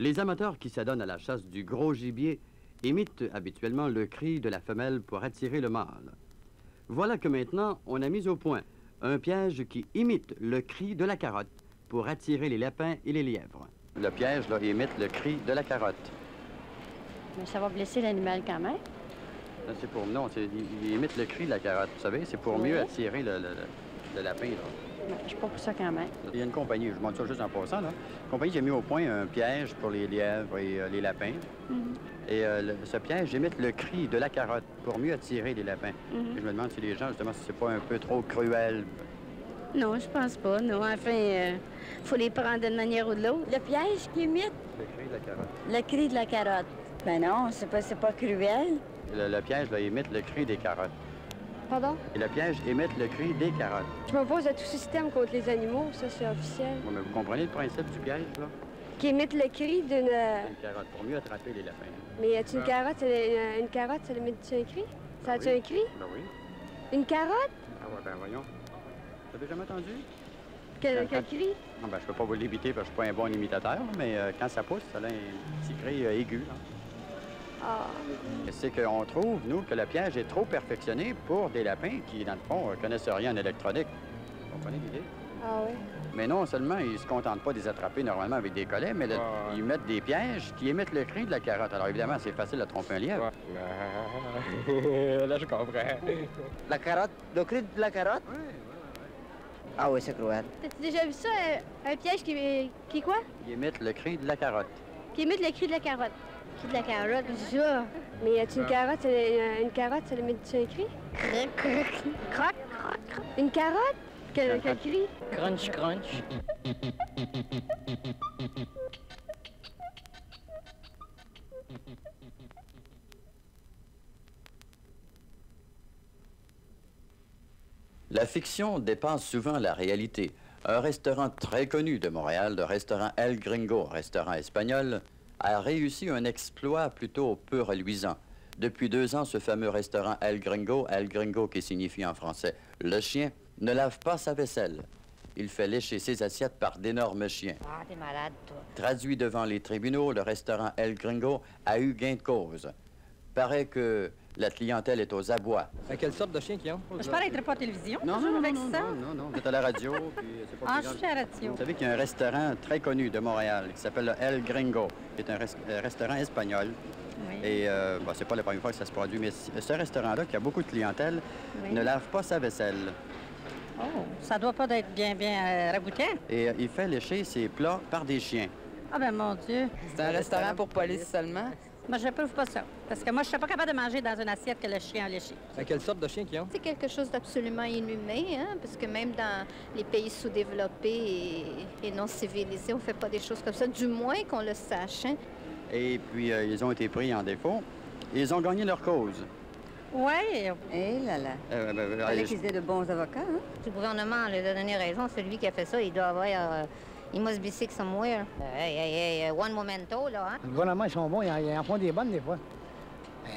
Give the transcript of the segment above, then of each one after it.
Les amateurs qui s'adonnent à la chasse du gros gibier imitent habituellement le cri de la femelle pour attirer le mâle. Voilà que maintenant, on a mis au point un piège qui imite le cri de la carotte pour attirer les lapins et les lièvres. Le piège, là, imite le cri de la carotte. Mais ça va blesser l'animal quand même. C'est pour... Non, il imite le cri de la carotte, vous savez. C'est pour mieux attirer le lapin, là. Non, je suis pas pour ça quand même. Il y a une compagnie, je vous montre ça juste en passant, là. Une compagnie qui a mis au point un piège pour les lièvres et les lapins. Et ce piège imite le cri de la carotte pour mieux attirer les lapins. Et je me demande si les gens, justement, si c'est pas un peu trop cruel. Non, je pense pas. Non, enfin, faut les prendre d'une manière ou de l'autre. Le piège qui imite? Le cri de la carotte. Le cri de la carotte. Ben non, c'est pas cruel. Le piège, là, imite le cri des carottes. Pardon? Et le piège imite le cri des carottes. Je m'oppose à tout système contre les animaux, ça c'est officiel. Bon, mais vous comprenez le principe du piège, là? Qui imite le cri d'une... Une carotte, pour mieux attraper les lapins. Mais as-tu une carotte? Une carotte, ça imite-tu un cri? Ça a-tu un cri? Ben oui. Une carotte? Ah ouais, ben voyons. Vous avez jamais entendu? Quel cri? Non, ben, je peux pas vous l'imiter parce que je suis pas un bon imitateur, mais quand ça pousse, ça a un petit cri aigu, là. Ah. C'est qu'on trouve, nous, que le piège est trop perfectionné pour des lapins qui, dans le fond, connaissent rien en électronique. Vous comprenez l'idée? Ah oui. Mais non seulement ils se contentent pas de les attraper normalement avec des collets, mais ils mettent des pièges qui imitent le cri de la carotte. Alors évidemment, c'est facile de tromper un lièvre. Là, je comprends. La carotte, le cri de la carotte? Oui. Ah oui, c'est cruel. T'as-tu déjà vu ça, un piège qui quoi? Il imite le cri de la carotte. Qui imite le cri de la carotte. Le cri de la carotte, ça. Mais as-tu une carotte? Une carotte, ça imite-tu un cri? Croc, croc, croc, croc, croc. Une carotte? Quel cri? Crunch, crunch. La fiction dépasse souvent la réalité. Un restaurant très connu de Montréal, le restaurant El Gringo, restaurant espagnol, a réussi un exploit plutôt peu reluisant. Depuis 2 ans, ce fameux restaurant El Gringo qui signifie en français « le chien », ne lave pas sa vaisselle. Il fait lécher ses assiettes par d'énormes chiens. Ah, t'es malade, toi. Traduit devant les tribunaux, le restaurant El Gringo a eu gain de cause. Paraît que la clientèle est aux abois. Quelle sorte de chien qu'ils ont? Je parlerai pas à la télévision. Non, vous êtes à la radio. Puis c'est pas Ah, je suis à la radio. Vous savez qu'il y a un restaurant très connu de Montréal qui s'appelle le El Gringo, qui est un restaurant espagnol. Oui. Et bon, c'est pas la première fois que ça se produit, mais ce restaurant-là, qui a beaucoup de clientèle, Oui. ne lave pas sa vaisselle. Oh, ça doit pas être bien raboutant. Et il fait lécher ses plats par des chiens. Ah ben mon Dieu. C'est un restaurant pour police seulement? Moi, je n'approuve pas ça. Parce que moi, je ne suis pas capable de manger dans une assiette que le chien a léché. Quelle sorte de chien qu'ils ont? C'est quelque chose d'absolument inhumain, hein, parce que même dans les pays sous-développés et non civilisés, on ne fait pas des choses comme ça, du moins qu'on le sache. Hein. Et puis, ils ont été pris en défaut. Ils ont gagné leur cause. Oui. Eh là là. Fallait qu'ils aient de bons avocats, hein? Le gouvernement lui a donné raison. Celui qui a fait ça, il doit avoir... il must be sick somewhere. Hey, one momento, là, hein? Le gouvernement, ils sont bons. Ils en font des bonnes, des fois.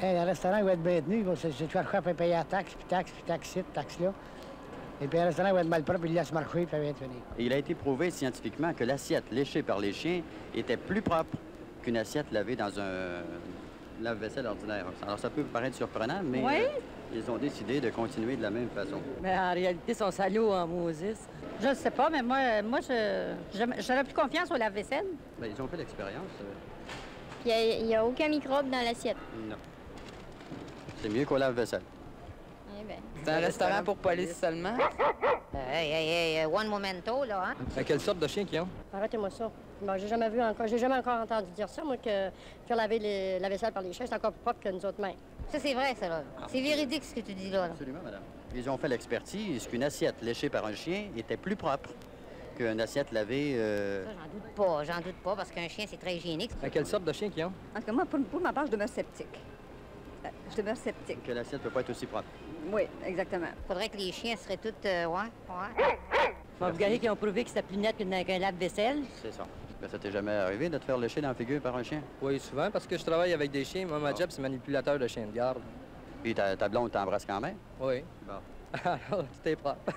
Hey, le restaurant, il va être bien tenu. C'est tu vas faire payer la taxe, puis taxe là. Et puis le restaurant va être mal propre, il laisse marcher, puis ça va être fini. Il a été prouvé scientifiquement que l'assiette léchée par les chiens était plus propre qu'une assiette lavée dans un lave-vaisselle ordinaire. Alors, ça peut paraître surprenant, mais ils ont décidé de continuer de la même façon. Mais en réalité, ils sont salauds en Moses. Je ne sais pas, mais moi j'aurais plus confiance au lave-vaisselle. Bien, ils ont fait l'expérience. Il n'y a aucun microbe dans l'assiette. Non. C'est mieux qu'au lave-vaisselle. Eh bien. C'est un restaurant pour police seulement? Hey, one momento, là, hein? Quelle sorte de chien qu'ils ont? Arrêtez-moi ça. Bon, j'ai jamais encore entendu dire ça, moi, que faire laver la vaisselle par les chiens, c'est encore plus propre que nous autres mêmes. Ça, c'est vrai, ça, là. C'est véridique, ce que tu dis, là. Absolument, madame. Ils ont fait l'expertise qu'une assiette léchée par un chien était plus propre qu'une assiette lavée... Ça, j'en doute pas, parce qu'un chien, c'est très hygiénique. Quelle sorte de chien qu'ils ont? En tout cas, moi, pour ma part, je demeure sceptique. Je demeure sceptique. Que l'assiette ne peut pas être aussi propre. Oui, exactement. Faudrait que les chiens seraient tous... ouais. Bon, vous voyez qu'ils ont prouvé que c'était plus net qu'un lave-vaisselle. C'est ça. Ben, ça t'est jamais arrivé de te faire lécher dans la figure par un chien? Oui, souvent, parce que je travaille avec des chiens. Moi, ma job, c'est manipulateur de chiens de garde. Puis ta blonde t'embrasse quand même? Oui. Bon. Alors, tout est propre.